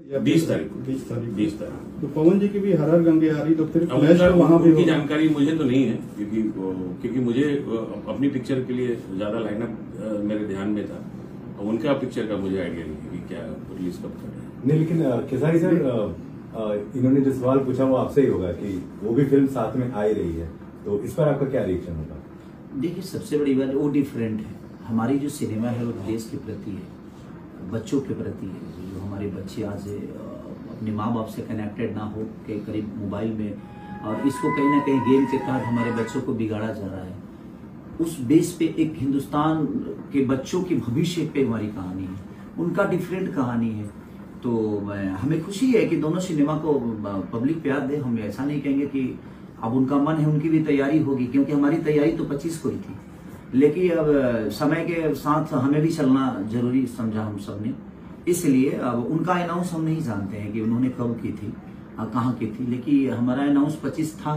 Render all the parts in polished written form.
20 तारीख को। 20 तारीख तो पवन जी की भी हर हर गंगे आ रही, तो फिर वहाँ भी जानकारी मुझे तो नहीं है, क्योंकि मुझे अपनी पिक्चर के लिए ज्यादा लाइनअप मेरे ध्यान में था, उनका पिक्चर का मुझे आइडिया नहीं कि क्या रिलीज कब कर रहे हैं। नहीं, लेकिन खेसारी सर इन्होंने जो सवाल पूछा वो आपसे ही होगा कि वो भी फिल्म साथ में आ ही रही है, तो इस पर आपका क्या रिएक्शन होगा? देखिए, सबसे बड़ी बात वो डिफरेंट है। हमारी जो सिनेमा है वो देश के प्रति है, बच्चों के प्रति है। जो हमारे बच्चे आज अपने माँ बाप से कनेक्टेड ना हो के करीब मोबाइल में, और इसको कहीं ना कहीं गेम के तहत हमारे बच्चों को बिगाड़ा जा रहा है, उस बेस पे एक हिंदुस्तान के बच्चों के भविष्य पे हमारी कहानी है, उनका डिफरेंट कहानी है। तो हमें खुशी है कि दोनों सिनेमा को पब्लिक प्यार दे। हम ऐसा नहीं कहेंगे कि अब उनका मन है, उनकी भी तैयारी होगी, क्योंकि हमारी तैयारी तो 25 को ही थी, लेकिन अब समय के साथ हमें भी चलना जरूरी समझा हम सब ने। इसलिए अब उनका अनाउंस हम नहीं जानते हैं कि उन्होंने कब की थी, कहाँ की थी, लेकिन हमारा अनाउंस 25 था।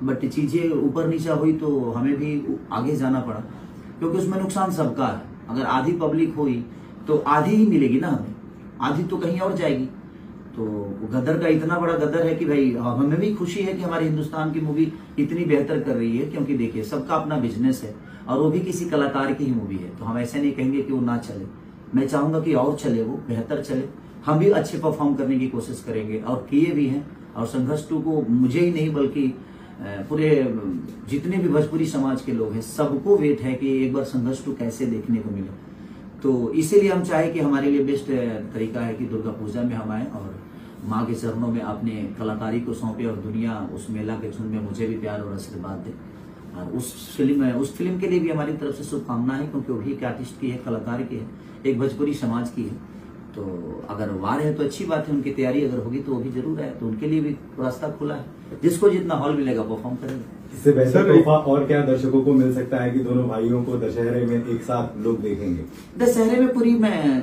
बट चीजें ऊपर नीचा हुई तो हमें भी आगे जाना पड़ा, क्योंकि उसमें नुकसान सबका है। अगर आधी पब्लिक हुई तो आधी ही मिलेगी ना हमें, आधी तो कहीं और जाएगी। तो गदर का इतना बड़ा गदर है कि भाई हमें भी खुशी है कि हमारे हिंदुस्तान की मूवी इतनी बेहतर कर रही है, क्योंकि देखिए सबका अपना बिजनेस है और वो भी किसी कलाकार की ही मूवी है, तो हम ऐसे नहीं कहेंगे कि वो ना चले। मैं चाहूंगा कि और चले, वो बेहतर चले, हम भी अच्छे परफॉर्म करने की कोशिश करेंगे और किए भी हैं। और संघर्ष 2 को मुझे ही नहीं बल्कि पूरे जितने भी भोजपुरी समाज के लोग हैं सबको वेट है कि एक बार संघर्ष 2 कैसे देखने को मिले। तो इसीलिए हम चाहे कि हमारे लिए बेस्ट तरीका है कि दुर्गा पूजा में हम आए और माँ के चरणों में अपने कलाकारी को सौंपे, और दुनिया उस मेला के झुंड में मुझे भी प्यार और आशीर्वाद दे। और उस फिल्म के लिए भी हमारी तरफ से शुभकामना है, क्योंकि वो भी एक आर्टिस्ट की है, कलाकार की है, एक भोजपुरी समाज की है। तो अगर वार है तो अच्छी बात है, उनकी तैयारी अगर होगी तो वो भी जरूर है, तो उनके लिए भी रास्ता खुला है। जिसको जितना हॉल मिलेगा परफॉर्म करेंगे। इससे बेहतर तोहफा और क्या दर्शकों को मिल सकता है कि दोनों भाइयों को दशहरे में एक साथ लोग देखेंगे? दशहरे में पूरी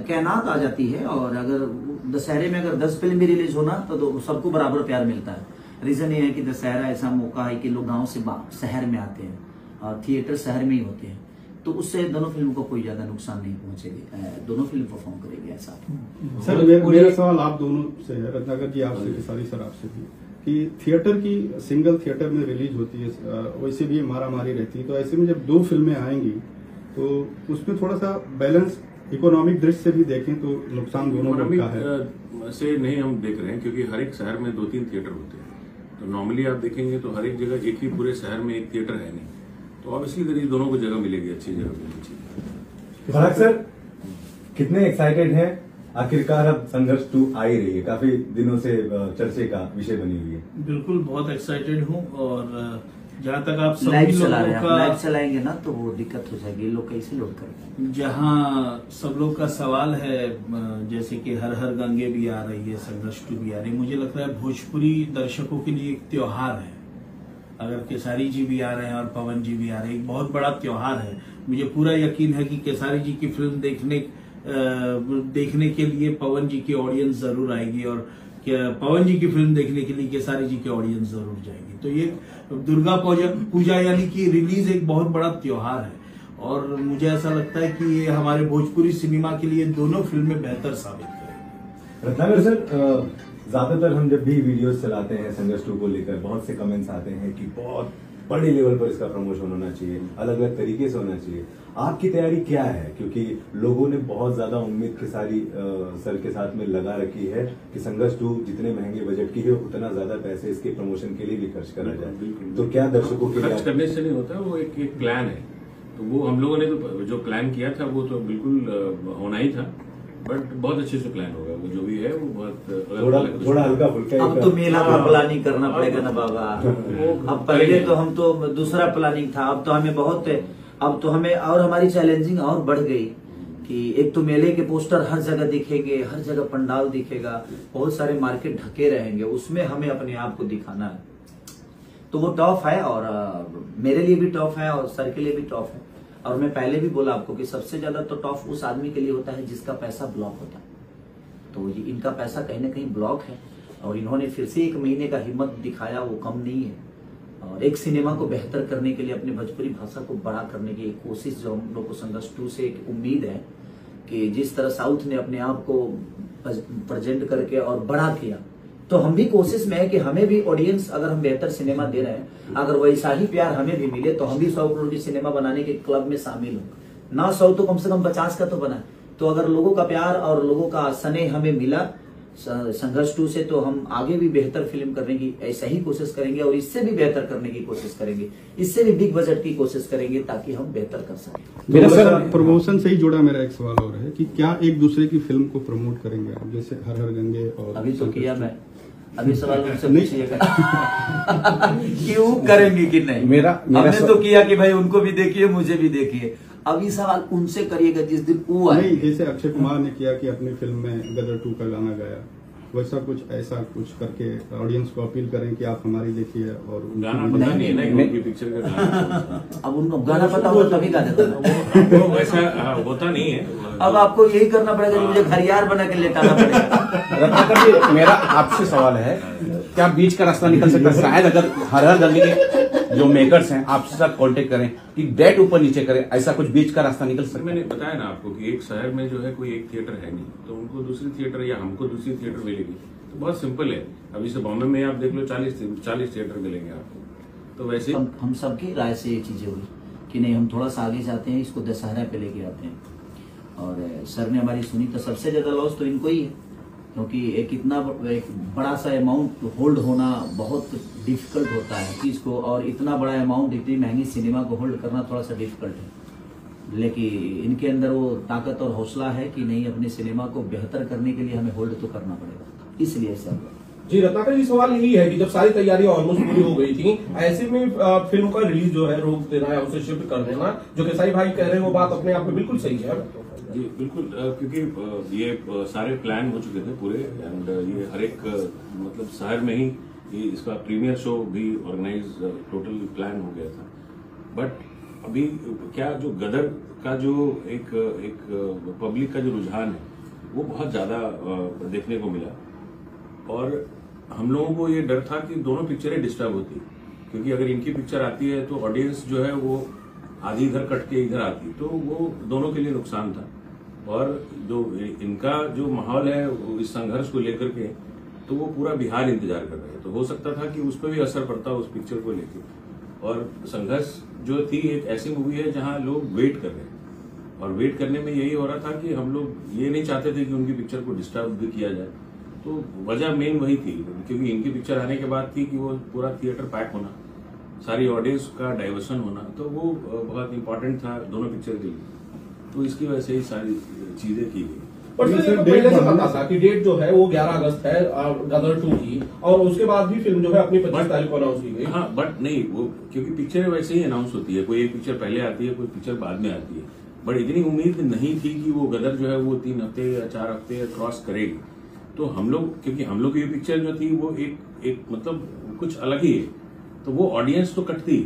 कैनात आ जाती है, और अगर दशहरे में अगर 10 फिल्म भी रिलीज होना तो सबको बराबर प्यार मिलता है। रीजन ये है कि दशहरा ऐसा मौका है कि लोग गाँव से शहर में आते हैं और थिएटर शहर में ही होते हैं, तो उससे दोनों फिल्म को कोई ज्यादा नुकसान नहीं पहुंचेगी, दोनों फिल्म परफॉर्म करेंगे ऐसा। सर मेरा सवाल आप दोनों से है, रत्नाकर जी आपसे, खेसारी सर आपसे भी, कि थिएटर की सिंगल थिएटर में रिलीज होती है, वैसे भी मारामारी रहती है, तो ऐसे में जब 2 फिल्में आएंगी तो उसमें थोड़ा सा बैलेंस इकोनॉमिक दृष्टि से भी देखें तो नुकसान दोनों का है से नहीं हम देख रहे हैं, क्योंकि हर एक शहर में 2-3 थिएटर होते हैं। तो नॉर्मली आप देखेंगे तो हर एक जगह एक ही पूरे शहर में एक थिएटर है नहीं, तो ऑब्वियसली करीब दोनों को जगह मिलेगी, अच्छी जगह मिलेगी। फराक सर, कितने एक्साइटेड हैं? आखिरकार अब संघर्ष 2 आ ही रही है, काफी दिनों से चर्चे का विषय बनी हुई है। बिल्कुल, बहुत एक्साइटेड हूँ। और जहाँ तक आप सभी लाइव लोगों चलाएंगे ना तो वो दिक्कत हो जाएगी, लोग कैसे लोड करेंगे। जहाँ सब लोग का सवाल है, जैसे कि हर हर गंगे भी आ रही है, संघर्ष 2 भी आ रही है, मुझे लगता है भोजपुरी दर्शकों के लिए एक त्योहार है। अगर केसारी जी भी आ रहे हैं और पवन जी भी आ रहे हैं, एक बहुत बड़ा त्योहार है। मुझे पूरा यकीन है कि केसारी जी की फिल्म देखने के लिए पवन जी की ऑडियंस जरूर आएगी, और पवन जी की फिल्म देखने के लिए केसारी जी की ऑडियंस जरूर जाएगी। तो ये दुर्गा पूजा यानी कि रिलीज एक बहुत बड़ा त्योहार है, और मुझे ऐसा लगता है कि ये हमारे भोजपुरी सिनेमा के लिए दोनों फिल्में बेहतर साबित करेंगी। रत्नाकर सर, ज्यादातर हम जब भी वीडियोस चलाते हैं संघर्ष 2 को लेकर, बहुत से कमेंट्स आते हैं कि बहुत बड़े लेवल पर इसका प्रमोशन होना चाहिए, अलग अलग तरीके से होना चाहिए। आपकी तैयारी क्या है? क्योंकि लोगों ने बहुत ज्यादा उम्मीद खेसारी सर के साथ में लगा रखी है कि संघर्ष 2 जितने महंगे बजट की है उतना ज्यादा पैसे इसके प्रमोशन के लिए भी खर्च करा जाए, तो क्या दर्शकों के खर्च करने से नहीं होता, वो एक प्लान है। तो वो हम लोगों ने तो जो प्लान किया था वो तो बिल्कुल होना ही था, बट बहुत अच्छे से प्लान होगा, वो जो भी है वो बहुत थोड़ा हल्का फुल्का। अब तो मेला का प्लानिंग करना पड़ेगा ना बाबा। अब पहले तो हम तो दूसरा प्लानिंग था, अब तो हमें और हमारी चैलेंजिंग और बढ़ गई कि एक तो मेले के पोस्टर हर जगह दिखेंगे, हर जगह पंडाल दिखेगा, बहुत सारे मार्केट ढके रहेंगे, उसमें हमें अपने आप को दिखाना है। तो वो टफ है, और मेरे लिए भी टफ है और सर के लिए भी टफ है। और मैं पहले भी बोला आपको कि सबसे ज्यादा तो टफ उस आदमी के लिए होता है जिसका पैसा ब्लॉक होता है। तो इनका पैसा कहीं ना कहीं ब्लॉक है, और इन्होंने फिर से 1 महीने का हिम्मत दिखाया, वो कम नहीं है। और एक सिनेमा को बेहतर करने के लिए, अपनी भोजपुरी भाषा को बड़ा करने की एक कोशिश जो हम लोग को संघर्ष 2 से एक उम्मीद है कि जिस तरह साउथ ने अपने आप को प्रेजेंट करके और बड़ा किया। तो हम भी कोशिश में है कि हमें भी ऑडियंस, अगर हम बेहतर सिनेमा दे रहे हैं, अगर वैसा ही प्यार हमें भी मिले तो हम भी 100 करोड़ की सिनेमा बनाने के क्लब में शामिल हों। ना 100 तो कम से कम 50 का तो बना। तो अगर लोगों का प्यार और लोगों का स्नेह हमें मिला संघर्ष 2 से, तो हम आगे भी बेहतर फिल्म करने की ऐसा ही कोशिश करेंगे और इससे भी बेहतर करने की कोशिश करेंगे, इससे भी बिग बजट की कोशिश करेंगे ताकि हम बेहतर कर सकें। मेरा सर प्रमोशन से ही जुड़ा मेरा एक सवाल और है कि क्या एक दूसरे की फिल्म को प्रमोट करेंगे आप, जैसे हर हर गंगे और अभी तो किया मैं, अभी सवाल उनसे पूछिएगा क्यों करेंगे कि नहीं। हमने तो किया कि भाई उनको भी देखिए मुझे भी देखिए, अभी सवाल उनसे करिएगा जिस दिन वो आए। नहीं, जैसे अक्षय कुमार ने किया कि अपनी फिल्म में गदर 2 का गाना गाया, वैसा कुछ ऐसा कुछ करके ऑडियंस को अपील करें कि आप हमारी देखिए। और गाना पता नहीं है ना उनकी पिक्चर का गाना अब उनको गाना पता होता तभी गा देता है। वो वैसा होता नहीं है। अब आपको यही करना पड़ेगा कि मुझे घरियार बना के लेटाना पड़ेगा। रत्नाकर जी, मेरा आपसे सवाल है, क्या बीच का रास्ता निकल सकता है? शायद अगर हर हर गंगे के जो मेकर्स हैं आपसे साथ कांटेक्ट करें कि डेट ऊपर नीचे करें, ऐसा कुछ बीच का रास्ता निकल सकता है? मैंने बताया ना आपको कि एक शहर में जो है कोई एक थिएटर है नहीं, तो उनको दूसरी थिएटर या हमको दूसरी थिएटर मिलेगी। तो बहुत सिंपल है। अभी से बॉम्बे में आप देख लो 40 थिएटर मिलेंगे आपको। तो वैसे हम सबकी राय से ये चीजें हुई कि नहीं, हम थोड़ा सा आगे जाते हैं, इसको दशहरा पे लेके आते हैं। और सर ने हमारी सुनी तो सबसे ज्यादा लॉस तो इनको ही है, क्योंकि एक बड़ा सा अमाउंट होल्ड होना बहुत डिफिकल्ट होता है चीज को, और इतना बड़ा अमाउंट इतनी महंगी सिनेमा को होल्ड करना थोड़ा सा डिफिकल्ट है। लेकिन इनके अंदर वो ताकत और हौसला है कि नहीं, अपने सिनेमा को बेहतर करने के लिए हमें होल्ड तो करना पड़ेगा, इसलिए सर। जी रत्नाकर जी, सवाल यही है कि जब सारी तैयारियां ऑलमोस्ट पूरी हो गई थी, ऐसे में फिल्म का रिलीज जो है रोक देना या उसे शिफ्ट कर देना, जो केसाई भाई कह रहे हैं वो बात अपने आप में बिल्कुल सही है। जी बिल्कुल, क्योंकि ये सारे प्लान हो चुके थे पूरे, एंड ये हर एक मतलब शहर में ही ये इसका प्रीमियर शो भी ऑर्गेनाइज टोटल प्लान हो गया था। बट अभी क्या जो गदर का जो एक पब्लिक का जो रुझान है वो बहुत ज्यादा देखने को मिला, और हम लोगों को ये डर था कि दोनों पिक्चरें डिस्टर्ब होती, क्योंकि अगर इनकी पिक्चर आती है तो ऑडियंस जो है वो आधी इधर कट के इधर आती, तो वो दोनों के लिए नुकसान था। और जो इनका जो माहौल है इस संघर्ष को लेकर के, तो वो पूरा बिहार इंतजार कर रहे हैं, तो हो सकता था कि उस पर भी असर पड़ता उस पिक्चर को लेकर। और संघर्ष जो थी एक ऐसी मूवी है जहां लोग वेट कर रहे हैं, और वेट करने में यही हो रहा था कि हम लोग ये नहीं चाहते थे कि उनकी पिक्चर को डिस्टर्ब भी किया जाए। तो वजह मेन वही थी, क्योंकि इनकी पिक्चर आने के बाद थी कि वो पूरा थिएटर पैक होना, सारी ऑडियंस का डाइवर्सन होना, तो वो बहुत इंपॉर्टेंट था दोनों पिक्चर के लिए। तो इसकी वजह से ही सारी चीजें की गई। पर सर पहले से पता था कि डेट जो है वो 11 अगस्त है गदर 2 की, और उसके बाद भी फिल्म जो है अपनी 25 तारीख को अनाउंस की गई। हाँ, बट नहीं, वो क्योंकि पिक्चर वैसे ही अनाउंस होती है, कोई एक पिक्चर पहले आती है, कोई पिक्चर बाद में आती है। बट इतनी उम्मीद नहीं थी कि वो गदर जो है वो 3 हफ्ते या 4 हफ्ते क्रॉस करेगी। तो हम लोग, क्योंकि हम लोग की पिक्चर जो थी वो एक मतलब कुछ अलग ही है, तो वो ऑडियंस तो कटती,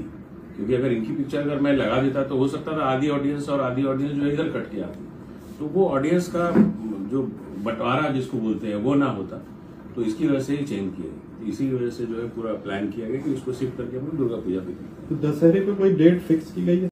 क्योंकि अगर इनकी पिक्चर अगर मैं लगा देता तो हो सकता था आधी ऑडियंस और आधी ऑडियंस जो इधर कट के आती, तो वो ऑडियंस का जो बंटवारा जिसको बोलते हैं वो ना होता। तो इसकी वजह से ही चेंज किया, इसी वजह से जो है पूरा प्लान किया गया कि इसको शिफ्ट करके हम दुर्गा पूजा पे। तो दशहरे पे कोई डेट फिक्स की गई है?